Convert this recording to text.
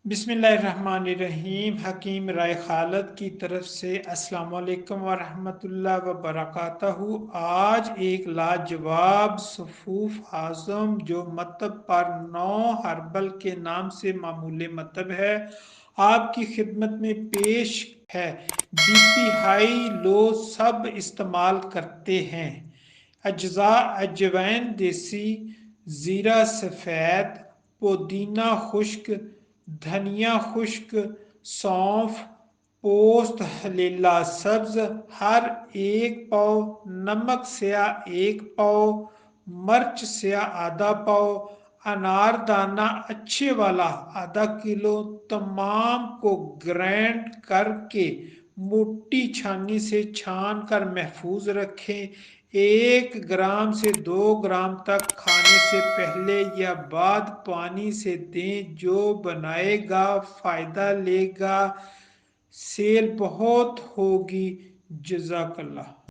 बिस्मिल्लाहिर्रहमानिर्रहीम। हकीम राय खालद की तरफ से अस्सलाम वालेकुम वरहमतुल्लाह वबरकातहू। आज एक लाजवाब सफूफ आज़म जो मतब पर 9 हर्बल के नाम से मामूल मतब है, आपकी खिदमत में पेश है। बीपी हाई लो सब इस्तेमाल करते हैं। अज्जा अजवैन देसी, ज़ीरा सफ़ेद, पुदीना खुश्क, धनिया खुश्क, सौंफ, पोस्त हलीला सब्ज हर 1 पाव, नमक स्याह 1 पाव, मिर्च स्याह आधा पाव, अनारदाना अच्छे वाला आधा किलो। तमाम को ग्राइंड करके मोटी छानी से छान कर महफूज रखें। 1 ग्राम से 2 ग्राम तक खाने से पहले या बाद पानी से दें। जो बनाएगा फायदा लेगा, सेल बहुत होगी। जज़ाकल्लाह।